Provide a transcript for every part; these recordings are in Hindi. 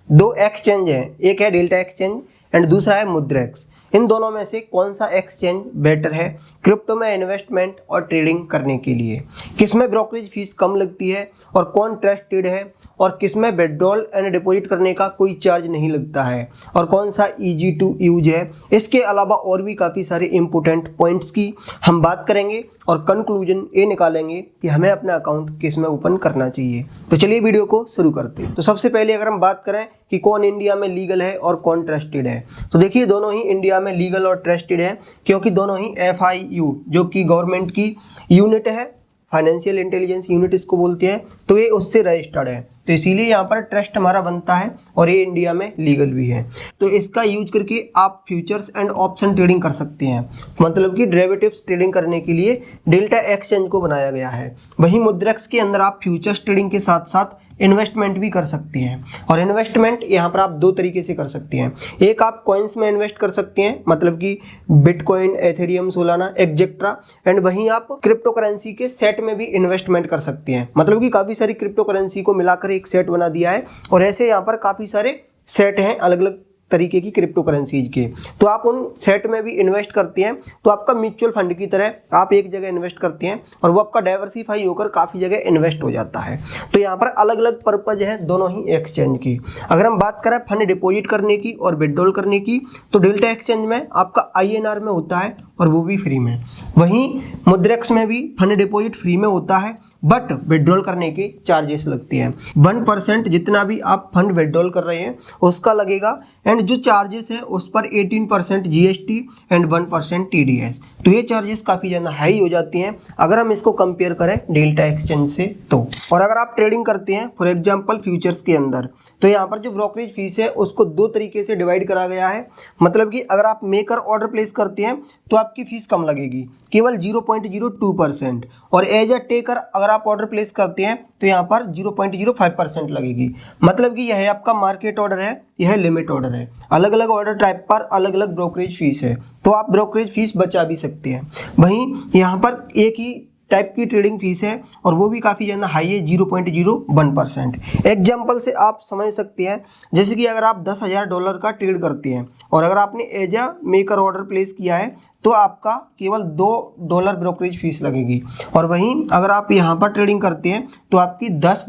दो एक्सचेंज है, एक है डेल्टा एक्सचेंज एंड दूसरा है मुद्रेक्स। इन दोनों में से कौन सा एक्सचेंज बेटर है क्रिप्टो में इन्वेस्टमेंट और ट्रेडिंग करने के लिए? किसमें ब्रोकरेज फीस कम लगती है और कौन ट्रस्टेड है, और किसमें विड्रॉल एंड डिपॉजिट करने का कोई चार्ज नहीं लगता है, और कौन सा इजी टू यूज है? इसके अलावा और भी काफ़ी सारे इंपॉर्टेंट पॉइंट्स की हम बात करेंगे और कंक्लूजन ये निकालेंगे कि हमें अपना अकाउंट किस में ओपन करना चाहिए। तो चलिए वीडियो को शुरू करते हैं। तो सबसे पहले अगर हम बात करें कि कौन इंडिया में लीगल है और कौन ट्रस्टेड है, तो देखिए दोनों ही इंडिया में लीगल और ट्रस्टेड है, क्योंकि दोनों ही FIU जो कि गवर्नमेंट की यूनिट है, फाइनेंशियल इंटेलिजेंस यूनिट इसको बोलते हैं, तो ये उससे रजिस्टर्ड है, तो इसीलिए यहाँ पर ट्रस्ट हमारा बनता है और ये इंडिया में लीगल भी है। तो इसका यूज करके आप फ्यूचर्स एंड ऑप्शन ट्रेडिंग कर सकते हैं, मतलब कि डेरिवेटिव्स ट्रेडिंग करने के लिए डेल्टा एक्सचेंज को बनाया गया है। वहीं मुद्रेक्स के अंदर आप फ्यूचर्स ट्रेडिंग के साथ साथ इन्वेस्टमेंट भी कर सकते हैं, और इन्वेस्टमेंट यहाँ पर आप दो तरीके से कर सकते हैं। एक आप कॉइन्स में इन्वेस्ट कर सकते हैं, मतलब कि bitcoin, Ethereum, Solana etcetera, and वहीं आप क्रिप्टो करेंसी के सेट में भी इन्वेस्टमेंट कर सकते हैं, मतलब कि काफ़ी सारी क्रिप्टो करेंसी को मिलाकर एक सेट बना दिया है, और ऐसे यहाँ पर काफ़ी सारे सेट हैं अलग अलग तरीके की क्रिप्टो करेंसीज के। तो आप उन सेट में भी इन्वेस्ट करते हैं, तो आपका म्यूचुअल फंड की तरह आप एक जगह इन्वेस्ट करते हैं और वो आपका डाइवर्सिफाई होकर काफ़ी जगह इन्वेस्ट हो जाता है। तो यहाँ पर अलग अलग पर्पज है दोनों ही एक्सचेंज की। अगर हम बात करें फंड डिपॉजिट करने की और विड्रॉल करने की, तो डेल्टा एक्सचेंज में आपका INR में होता है और वो भी फ्री में। वहीं मुद्रेक्स में भी फंड डिपॉजिट फ्री में होता है, बट विड्रॉल करने के चार्जेस लगते हैं। 1% जितना भी आप फंड विड्रॉल कर रहे हैं उसका लगेगा, एंड जो चार्जेस है उस पर 18% GST एंड 1% TDS। तो ये चार्जेस काफ़ी ज़्यादा हाई हो जाती हैं अगर हम इसको कंपेयर करें डेल्टा एक्सचेंज से। तो और अगर आप ट्रेडिंग करते हैं फॉर एग्जांपल फ्यूचर्स के अंदर, तो यहाँ पर जो ब्रोकरेज फीस है उसको दो तरीके से डिवाइड करा गया है। मतलब कि अगर आप मेकर ऑर्डर प्लेस करते हैं तो आपकी फीस कम लगेगी, केवल 0.02%, और एज अ टेकर अगर आप ऑर्डर प्लेस करते हैं तो यहाँ पर 0.05% लगेगी। मतलब कि यह आपका मार्केट ऑर्डर है, यह लिमिट ऑर्डर है। अलग अलग ऑर्डर टाइप पर अलग अलग ब्रोकरेज फीस है, तो आप ब्रोकरेज फीस बचा भी सकते हैं। वहीं यहाँ पर एक ही टाइप की ट्रेडिंग फीस है और वो भी काफ़ी ज़्यादा हाई है, 0.01%। एग्जाम्पल से आप समझ सकते हैं, जैसे कि अगर आप $10,000 का ट्रेड करते हैं और अगर आपने as a maker order place किया है तो आपका केवल $2 ब्रोकरेज फीस लगेगी, और वहीं अगर आप यहाँ पर ट्रेडिंग करते हैं तो आपकी $10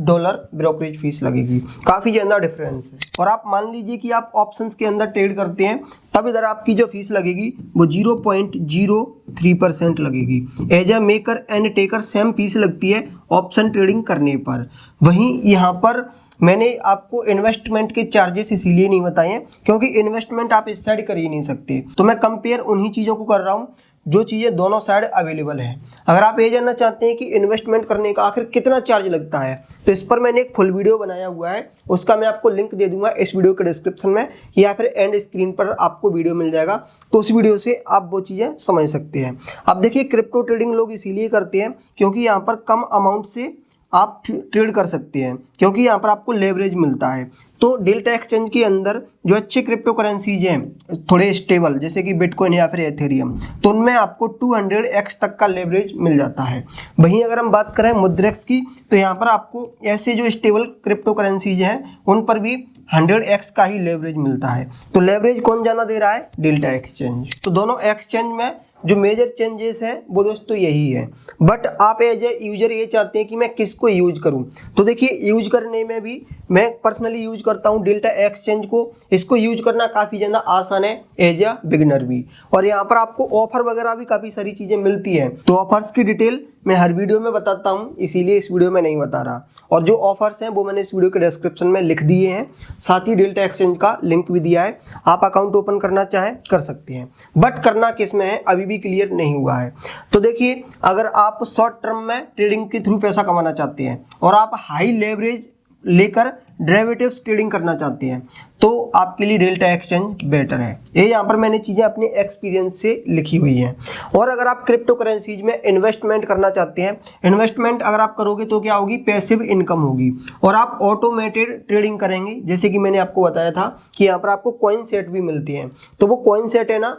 ब्रोकरेज फीस लगेगी। काफ़ी ज़्यादा डिफरेंस है। और आप मान लीजिए कि आप ऑप्शंस के अंदर ट्रेड करते हैं, तब इधर आपकी जो फीस लगेगी वो 0.03% लगेगी। As a maker and taker same fees लगती है ऑप्शन ट्रेडिंग करने पर। वहीं यहाँ पर मैंने आपको इन्वेस्टमेंट के चार्जेस इसीलिए नहीं बताए हैं क्योंकि इन्वेस्टमेंट आप इस साइड कर ही नहीं सकते, तो मैं कंपेयर उन्हीं चीज़ों को कर रहा हूँ जो चीज़ें दोनों साइड अवेलेबल है। अगर आप ये जानना चाहते हैं कि इन्वेस्टमेंट करने का आखिर कितना चार्ज लगता है, तो इस पर मैंने एक फुल वीडियो बनाया हुआ है, उसका मैं आपको लिंक दे दूंगा इस वीडियो के डिस्क्रिप्शन में, या फिर एंड स्क्रीन पर आपको वीडियो मिल जाएगा, तो उस वीडियो से आप वो चीज़ें समझ सकते हैं। अब देखिए क्रिप्टो ट्रेडिंग लोग इसीलिए करते हैं क्योंकि यहाँ पर कम अमाउंट से आप ट्रेड कर सकते हैं, क्योंकि यहाँ पर आपको लेवरेज मिलता है। तो डेल्टा एक्सचेंज के अंदर जो अच्छे क्रिप्टो करेंसीज हैं थोड़े स्टेबल, जैसे कि बिटकॉइन या फिर एथेरियम, तो उनमें आपको 200x तक का लेवरेज मिल जाता है। वहीं अगर हम बात करें मुद्रेक्स की, तो यहाँ पर आपको ऐसे जो स्टेबल क्रिप्टो करेंसीज हैं उन पर भी 100x का ही लेवरेज मिलता है। तो लेवरेज कौन ज़्यादा दे रहा है? Delta exchange. तो दोनों एक्सचेंज में जो मेजर चेंजेस हैं वो दोस्तों यही है। बट आप एज ए यूजर ये चाहते हैं कि मैं किसको यूज करूं, तो देखिए यूज करने में भी मैं पर्सनली यूज करता हूं डेल्टा एक्सचेंज को। इसको यूज करना काफ़ी ज़्यादा आसान है एज अ बिगिनर भी, और यहाँ पर आपको ऑफर वगैरह भी काफ़ी सारी चीज़ें मिलती हैं। तो ऑफर्स की डिटेल मैं हर वीडियो में बताता हूँ, इसीलिए इस वीडियो में नहीं बता रहा, और जो ऑफर्स हैं वो मैंने इस वीडियो के डिस्क्रिप्शन में लिख दिए हैं, साथ ही डेल्टा एक्सचेंज का लिंक भी दिया है। आप अकाउंट ओपन करना चाहें कर सकते हैं, बट करना किस में है अभी भी क्लियर नहीं हुआ है। तो देखिए अगर आप शॉर्ट टर्म में ट्रेडिंग के थ्रू पैसा कमाना चाहते हैं और आप हाई लेवरेज लेकर डेरिवेटिव्स ट्रेडिंग करना चाहते हैं, तो आपके लिए डेल्टा एक्सचेंज बेटर है। ये यहाँ पर मैंने चीज़ें अपने एक्सपीरियंस से लिखी हुई हैं। और अगर आप क्रिप्टो करेंसीज में इन्वेस्टमेंट करना चाहते हैं, इन्वेस्टमेंट अगर आप करोगे तो क्या होगी, पैसिव इनकम होगी और आप ऑटोमेटेड ट्रेडिंग करेंगे। जैसे कि मैंने आपको बताया था कि यहाँ पर आपको कॉइन सेट भी मिलती हैं, तो वो कॉइन सेट है ना,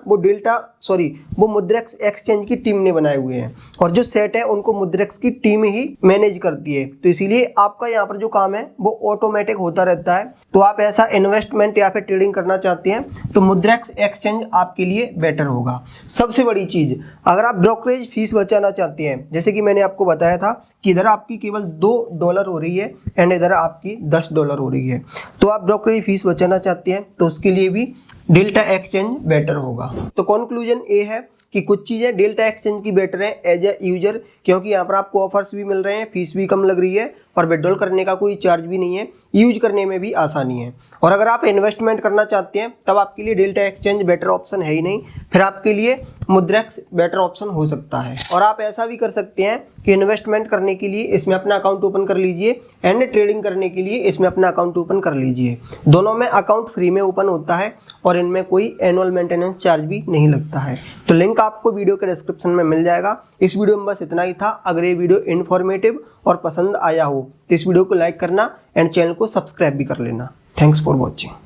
वो मुद्रेक्स एक्सचेंज की टीम ने बनाए हुए हैं और जो सेट है उनको मुद्रेक्स की टीम ही मैनेज करती है। तो इसीलिए आपका यहाँ पर जो काम है वो ऑटोमेटिक होता रहता है। तो आप ऐसा इन्वेस्टमेंट या फिर ट्रेडिंग करना चाहते हैं तो मुद्रेक्स एक्सचेंज आपके लिए बेटर होगा। सबसे बड़ी चीज़, अगर आप ब्रोकरेज फीस बचाना चाहते हैं, जैसे कि मैंने आपको बताया था कि इधर आपकी केवल $2 हो रही है एंड इधर आपकी $10 हो रही है, तो आप ब्रोकरेज फीस बचाना चाहते हैं तो उसके लिए भी डेल्टा एक्सचेंज बेटर होगा। तो कंक्लूजन ये है कि कुछ चीज़ें डेल्टा एक्सचेंज की बेटर है एज ए यूजर, क्योंकि यहाँ पर आपको ऑफर्स भी मिल रहे हैं, फीस भी कम लग रही है और विड्रॉल करने का कोई चार्ज भी नहीं है, यूज करने में भी आसानी है। और अगर आप इन्वेस्टमेंट करना चाहते हैं तब आपके लिए डेल्टा एक्सचेंज बेटर ऑप्शन है ही नहीं, फिर आपके लिए मुद्रेक्स बेटर ऑप्शन हो सकता है। और आप ऐसा भी कर सकते हैं कि इन्वेस्टमेंट करने के लिए इसमें अपना अकाउंट ओपन कर लीजिए एंड ट्रेडिंग करने के लिए इसमें अपना अकाउंट ओपन कर लीजिए। दोनों में अकाउंट फ्री में ओपन होता है और इनमें कोई एनुअल मेंटेनेंस चार्ज भी नहीं लगता है। तो लिंक आपको वीडियो के डिस्क्रिप्शन में मिल जाएगा। इस वीडियो में बस इतना ही था। अगर ये वीडियो इन्फॉर्मेटिव और पसंद आया हो तो इस वीडियो को लाइक करना एंड चैनल को सब्सक्राइब भी कर लेना। Thanks for watching.